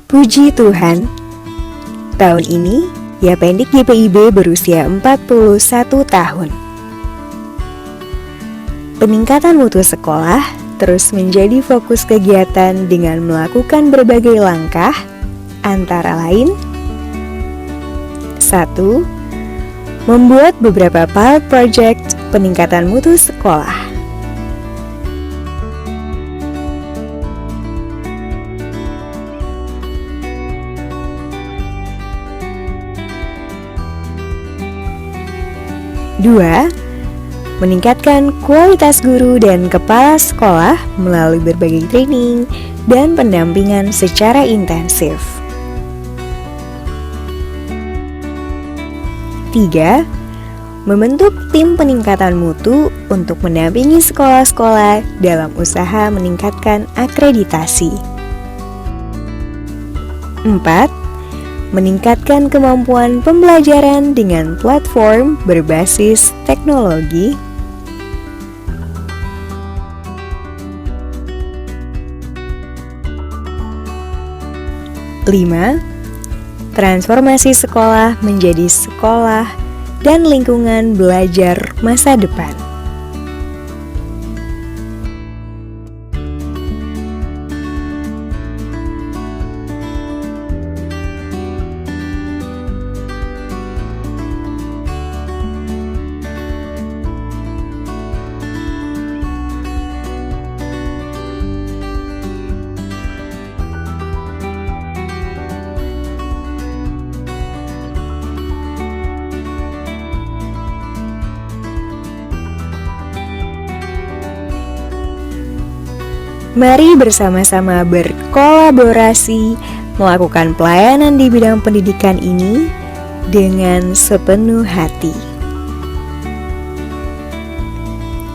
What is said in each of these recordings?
Puji Tuhan, tahun ini Yapendik GPIB berusia 41 tahun. Peningkatan mutu sekolah terus menjadi fokus kegiatan dengan melakukan berbagai langkah, antara lain 1. Membuat beberapa pilot project peningkatan mutu sekolah. 2. Meningkatkan kualitas guru dan kepala sekolah melalui berbagai training dan pendampingan secara intensif. 3. Membentuk tim peningkatan mutu untuk mendampingi sekolah-sekolah dalam usaha meningkatkan akreditasi. 4. Meningkatkan kemampuan pembelajaran dengan platform berbasis teknologi. 5. Transformasi sekolah menjadi sekolah dan lingkungan belajar masa depan. Mari bersama-sama berkolaborasi melakukan pelayanan di bidang pendidikan ini dengan sepenuh hati.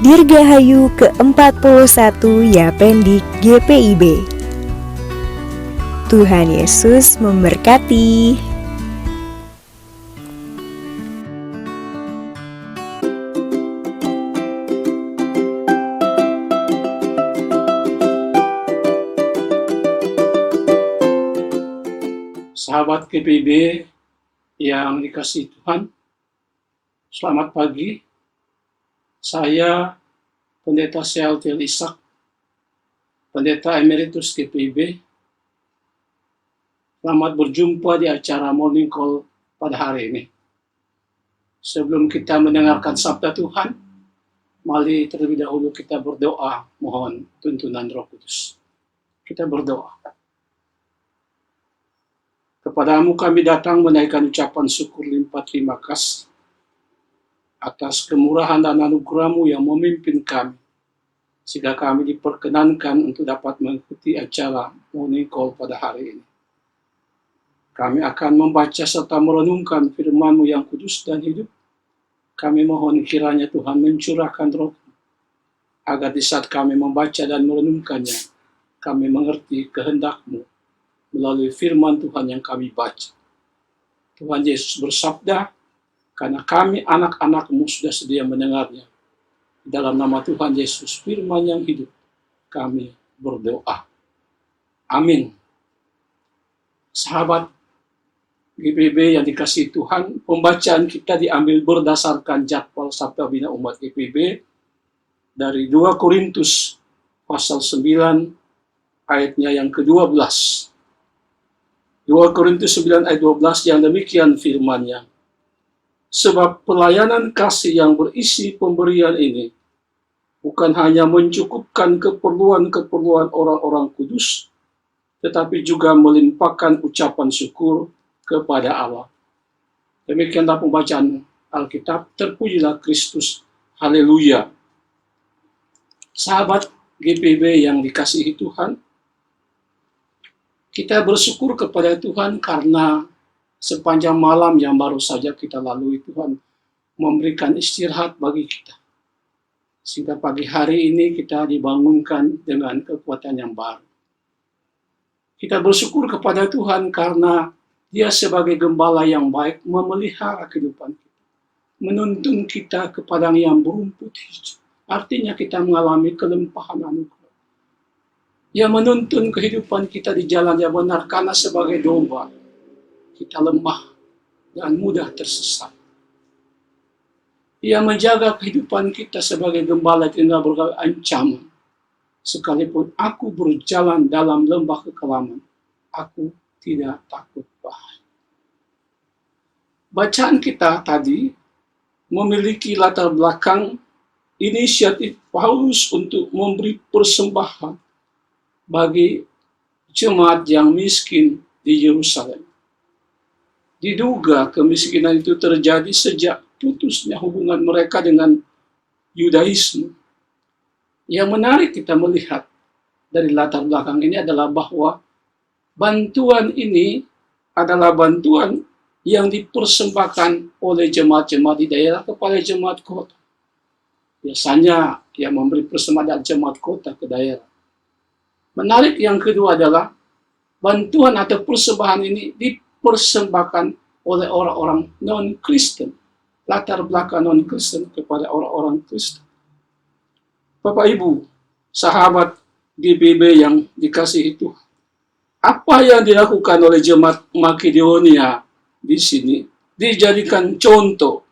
Dirgahayu ke-41 Yapendik GPIB. Tuhan Yesus memberkati. Sahabat GPIB yang dikasihi Tuhan, selamat pagi. Saya Pendeta Shealtiel Ishak, Pendeta Emeritus GPIB. Selamat berjumpa di acara Morning Call pada hari ini. Sebelum kita mendengarkan sabda Tuhan, mari terlebih dahulu kita berdoa mohon tuntunan Roh Kudus. Kita berdoa. Kepadamu kami datang menaikkan ucapan syukur limpah terima kasih atas kemurahan dan anugerah-Mu yang memimpin kami, sehingga kami diperkenankan untuk dapat mengikuti acara Morning Call pada hari ini. Kami akan membaca serta merenungkan firman-Mu yang kudus dan hidup. Kami mohon kiranya Tuhan mencurahkan Roh-Mu, agar di saat kami membaca dan merenungkannya, kami mengerti kehendak-Mu melalui firman Tuhan yang kami baca. Tuhan Yesus bersabda, karena kami anak-anak-Mu sudah sedia mendengarnya. Dalam nama Tuhan Yesus, firman yang hidup, kami berdoa. Amin. Sahabat GPIB yang dikasihi Tuhan, pembacaan kita diambil berdasarkan jadwal Sabda Bina Umat GPIB dari 2 Korintus pasal 9 ayatnya yang ke-12. 2 Korintus 9 ayat 12 yang demikian firman-Nya. Sebab pelayanan kasih yang berisi pemberian ini bukan hanya mencukupkan keperluan-keperluan orang-orang kudus, tetapi juga melimpahkan ucapan syukur kepada Allah. Demikianlah pembacaan Alkitab. Terpujilah Kristus. Haleluya. Sahabat GPIB yang dikasihi Tuhan, kita bersyukur kepada Tuhan karena sepanjang malam yang baru saja kita lalui, Tuhan memberikan istirahat bagi kita. Sehingga pagi hari ini kita dibangunkan dengan kekuatan yang baru. Kita bersyukur kepada Tuhan karena Dia sebagai gembala yang baik memelihara kehidupan kita. Menuntun kita ke padang yang berumput hijau. Artinya kita mengalami kelimpahan anugerah. Ia menuntun kehidupan kita di jalan yang benar karena sebagai domba kita lemah dan mudah tersesat. Ia menjaga kehidupan kita sebagai gembala tidak berbagai ancaman. Sekalipun aku berjalan dalam lembah kekelaman, aku tidak takut bahaya. Bacaan kita tadi memiliki latar belakang inisiatif Paulus untuk memberi persembahan bagi jemaat yang miskin di Yerusalem. Diduga kemiskinan itu terjadi sejak putusnya hubungan mereka dengan Yudaisme. Yang menarik kita melihat dari latar belakang ini adalah bahwa bantuan ini adalah bantuan yang dipersembahkan oleh jemaat-jemaat di daerah kepada jemaat kota. Biasanya yang memberi persembahan jemaat kota ke daerah. Menarik yang kedua adalah bantuan atau persembahan ini dipersembahkan oleh orang-orang non-Kristen, latar belakang non-Kristen kepada orang-orang Kristen. Bapak Ibu, sahabat GBB yang dikasihi Tuhan, apa yang dilakukan oleh jemaat Makedonia di sini dijadikan contoh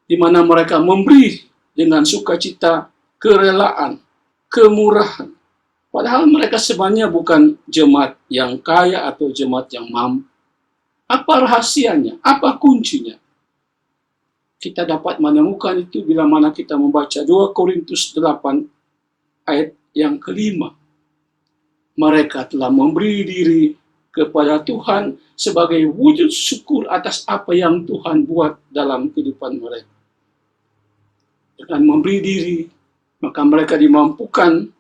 di mana mereka memberi dengan sukacita, kerelaan, kemurahan. Padahal mereka sebenarnya bukan jemaat yang kaya atau jemaat yang mampu. Apa rahasianya? Apa kuncinya? Kita dapat menemukan itu bila mana kita membaca 2 Korintus 8 ayat yang kelima. Mereka telah memberi diri kepada Tuhan sebagai wujud syukur atas apa yang Tuhan buat dalam kehidupan mereka. Dengan memberi diri, maka mereka dimampukan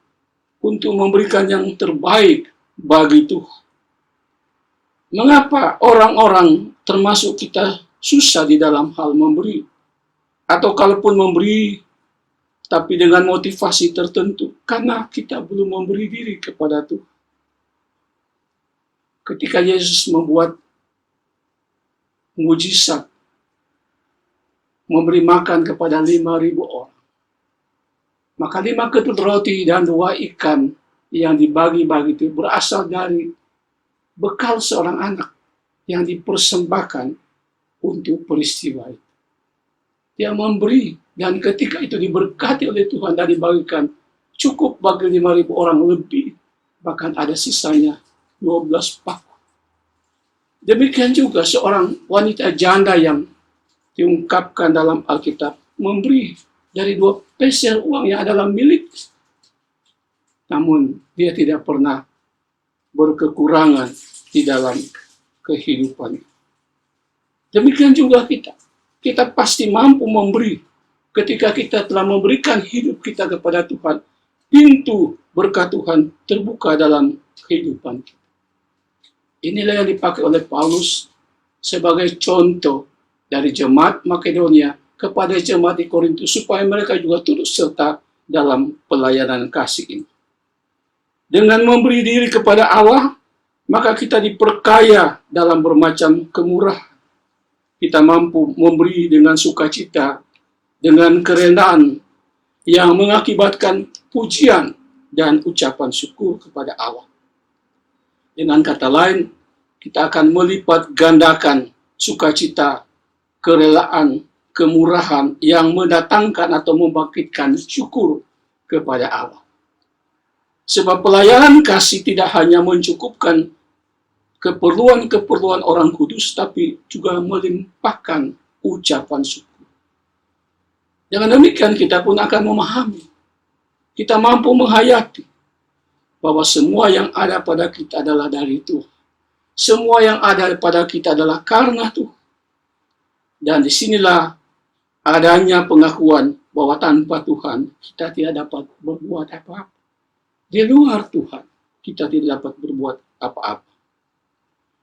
untuk memberikan yang terbaik bagi Tuhan. Mengapa orang-orang termasuk kita susah di dalam hal memberi? Atau kalaupun memberi, tapi dengan motivasi tertentu, karena kita belum memberi diri kepada Tuhan. Ketika Yesus membuat mujizat, memberi makan kepada 5.000 orang, maka 5 ketut roti dan 2 ikan yang dibagi-bagi itu berasal dari bekal seorang anak yang dipersembahkan untuk peristiwa itu. Dia memberi, dan ketika itu diberkati oleh Tuhan dan dibagikan, cukup bagi 5.000 orang lebih, bahkan ada sisanya 12 paku. Demikian juga seorang wanita janda yang diungkapkan dalam Alkitab memberi dari 2 peser uang yang adalah milik. Namun dia tidak pernah berkekurangan di dalam kehidupan. Demikian juga kita. Kita pasti mampu memberi ketika kita telah memberikan hidup kita kepada Tuhan. Pintu berkat Tuhan terbuka dalam kehidupan kita. Inilah yang dipakai oleh Paulus sebagai contoh dari jemaat Makedonia kepada jemaat di Korintus supaya mereka juga turut serta dalam pelayanan kasih ini. Dengan memberi diri kepada Allah, maka kita diperkaya dalam bermacam kemurahan. Kita mampu memberi dengan sukacita, dengan kerendahan yang mengakibatkan pujian dan ucapan syukur kepada Allah. Dengan kata lain, kita akan melipat gandakan sukacita, kerelaan, kemurahan yang mendatangkan atau membangkitkan syukur kepada Allah. Sebab pelayanan kasih tidak hanya mencukupkan keperluan-keperluan orang kudus, tapi juga melimpahkan ucapan syukur. Dengan demikian kita pun akan memahami, kita mampu menghayati bahwa semua yang ada pada kita adalah dari Tuhan. Semua yang ada pada kita adalah karena Tuhan. Dan disinilah adanya pengakuan bahwa tanpa Tuhan kita tidak dapat berbuat apa-apa. Di luar Tuhan kita tidak dapat berbuat apa-apa.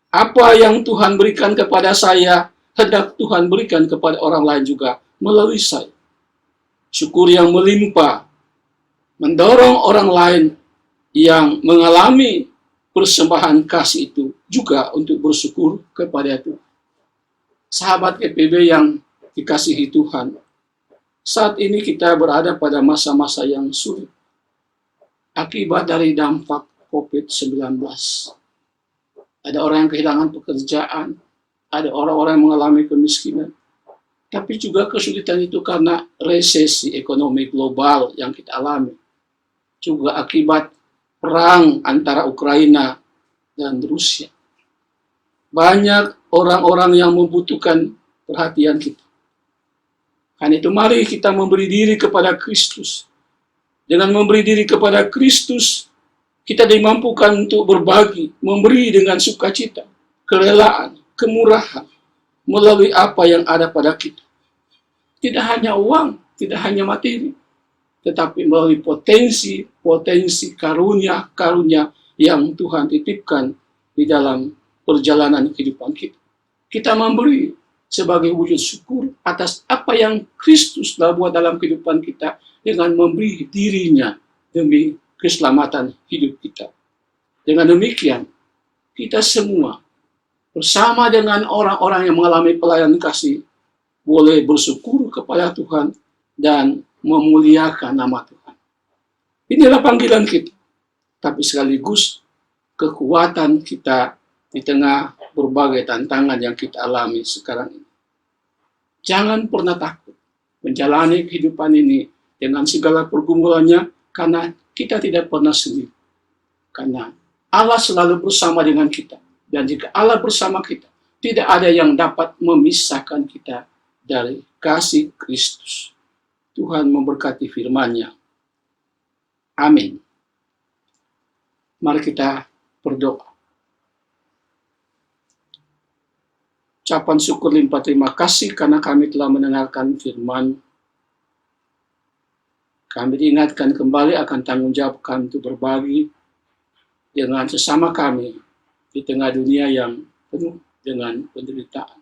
Apa yang Tuhan berikan kepada saya, hendak Tuhan berikan kepada orang lain juga melalui saya. Syukur yang melimpah mendorong orang lain yang mengalami persembahan kasih itu juga untuk bersyukur kepada Tuhan. Sahabat GPB yang dikasihi Tuhan, saat ini kita berada pada masa-masa yang sulit. akibat dari dampak COVID-19. Ada orang yang kehilangan pekerjaan, ada orang-orang yang mengalami kemiskinan, tapi juga kesulitan itu karena resesi ekonomi global yang kita alami. Juga akibat perang antara Ukraina dan Rusia. Banyak orang-orang yang membutuhkan perhatian kita. Karena itu mari kita memberi diri kepada Kristus. Dengan memberi diri kepada Kristus, kita dimampukan untuk berbagi, memberi dengan sukacita, kerelaan, kemurahan, melalui apa yang ada pada kita. Tidak hanya uang, tidak hanya materi, tetapi melalui potensi karunia yang Tuhan titipkan di dalam perjalanan kehidupan kita. Kita memberi sebagai wujud syukur atas apa yang Kristus telah buat dalam kehidupan kita dengan memberi dirinya demi keselamatan hidup kita. Dengan demikian, kita semua bersama dengan orang-orang yang mengalami pelayanan kasih boleh bersyukur kepada Tuhan dan memuliakan nama Tuhan. Inilah panggilan kita, tapi sekaligus kekuatan kita di tengah berbagai tantangan yang kita alami sekarang ini. Jangan pernah takut menjalani kehidupan ini dengan segala pergumulannya, karena kita tidak pernah sendiri. Karena Allah selalu bersama dengan kita. Dan jika Allah bersama kita, tidak ada yang dapat memisahkan kita dari kasih Kristus. Tuhan memberkati firman-Nya. Amin. Mari kita berdoa. Ucapan syukur limpah terima kasih karena kami telah mendengarkan firman. Kami diingatkan kembali akan tanggung jawab kami untuk berbagi dengan sesama kami di tengah dunia yang penuh dengan penderitaan.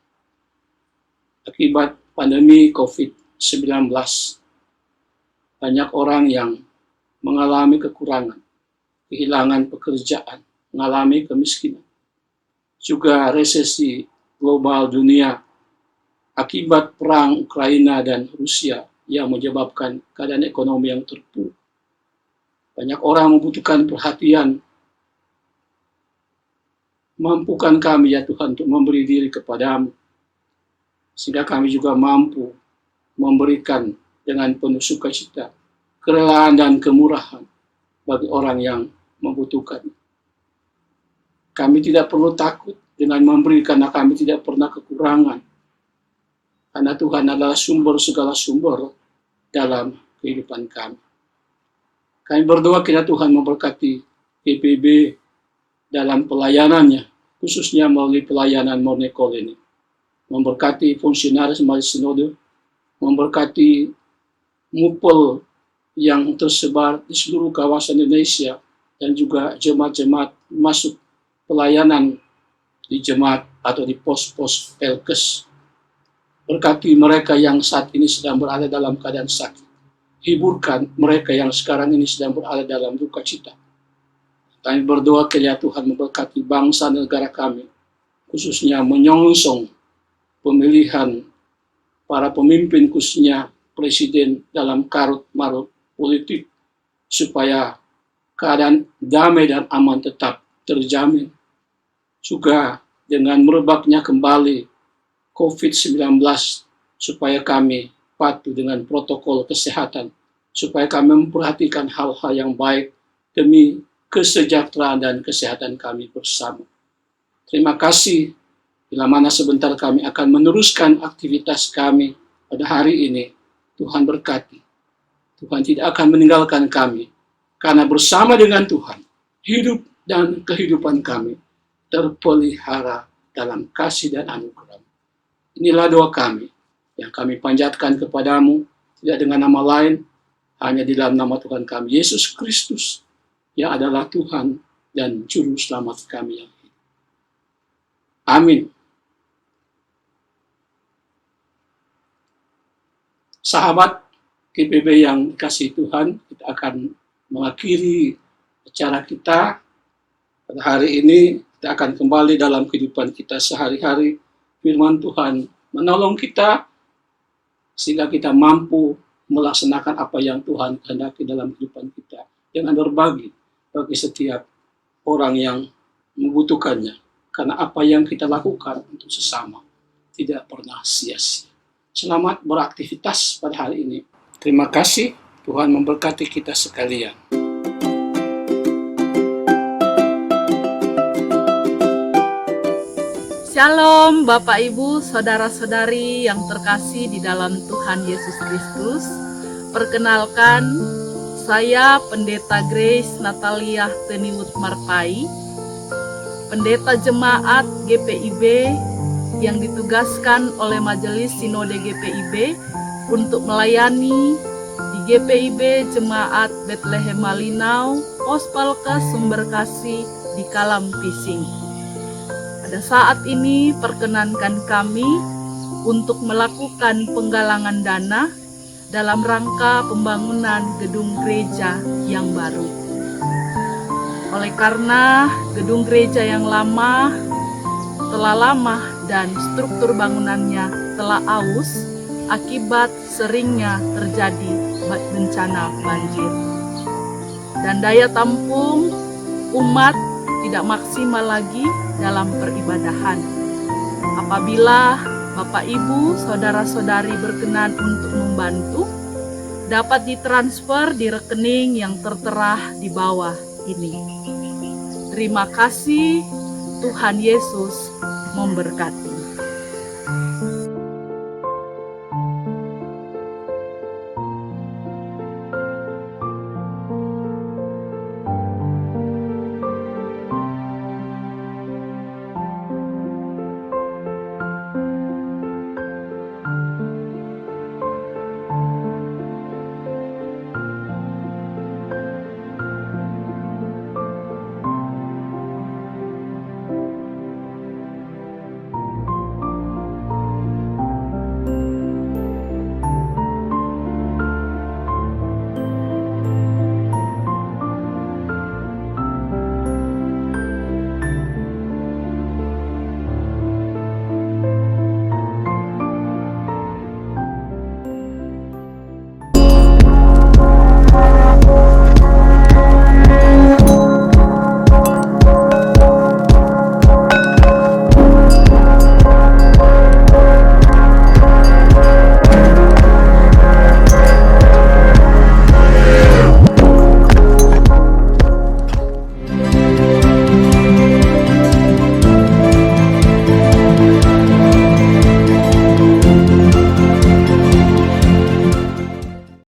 Akibat pandemi COVID-19, banyak orang yang mengalami kekurangan, kehilangan pekerjaan, mengalami kemiskinan. Juga resesi global dunia akibat perang Ukraina dan Rusia yang menyebabkan keadaan ekonomi yang terpuruk. Banyak orang membutuhkan perhatian. Mampukan kami ya Tuhan untuk memberi diri kepadamu, sehingga kami juga mampu memberikan dengan penuh sukacita, kerelaan dan kemurahan bagi orang yang membutuhkan. Kami tidak perlu takut dengan memberi karena kami tidak pernah kekurangan. Karena Tuhan adalah sumber segala sumber dalam kehidupan kami. Kami berdoa kiranya Tuhan memberkati PPB dalam pelayanannya, khususnya melalui pelayanan Morning Call ini. Memberkati fungsionaris Majelis Sinode, memberkati MUPEL yang tersebar di seluruh kawasan Indonesia, dan juga jemaat-jemaat masuk pelayanan di jemaat atau di pos-pos Pelkes. Berkati mereka yang saat ini sedang berada dalam keadaan sakit. Hiburkan mereka yang sekarang ini sedang berada dalam duka cita. Kami berdoa kiranya Tuhan memberkati bangsa dan negara kami, khususnya menyongsong pemilihan para pemimpin, khususnya presiden dalam karut-marut politik, supaya keadaan damai dan aman tetap terjamin. Juga dengan merebaknya kembali COVID-19, supaya kami patuh dengan protokol kesehatan, supaya kami memperhatikan hal-hal yang baik demi kesejahteraan dan kesehatan kami bersama. Terima kasih, bila mana sebentar kami akan meneruskan aktivitas kami pada hari ini. Tuhan berkati. Tuhan tidak akan meninggalkan kami, karena bersama dengan Tuhan, hidup dan kehidupan kami terpelihara dalam kasih dan anugerah. Inilah doa kami yang kami panjatkan kepadamu, tidak dengan nama lain, hanya di dalam nama Tuhan kami, Yesus Kristus, yang adalah Tuhan dan Juru Selamat kami yang hidup. Amin. Sahabat GPB yang dikasihi Tuhan, kita akan mengakhiri acara kita pada hari ini. Kita akan kembali dalam kehidupan kita sehari-hari. Firman Tuhan menolong kita sehingga kita mampu melaksanakan apa yang Tuhan kehendaki dalam kehidupan kita. dengan berbagi bagi setiap orang yang membutuhkannya. Karena apa yang kita lakukan untuk sesama tidak pernah sia-sia. Selamat beraktivitas pada hari ini. Terima kasih, Tuhan memberkati kita sekalian. Shalom Bapak Ibu, Saudara-saudari yang terkasih di dalam Tuhan Yesus Kristus. Perkenalkan, saya Pendeta Grace Natalia Teniwut Marpai, Pendeta Jemaat GPIB yang ditugaskan oleh Majelis Sinode GPIB untuk melayani di GPIB Jemaat Bethlehem Malinau, Pos Palka Sumber Kasih di Kalam Pising. Pada saat ini perkenankan kami untuk melakukan penggalangan dana dalam rangka pembangunan gedung gereja yang baru. Oleh karena gedung gereja yang lama telah lama dan struktur bangunannya telah aus akibat seringnya terjadi bencana banjir. Dan daya tampung umat tidak maksimal lagi dalam peribadahan. Apabila Bapak Ibu, Saudara-saudari berkenan untuk membantu, dapat ditransfer di rekening yang tertera di bawah ini. Terima kasih, Tuhan Yesus memberkati.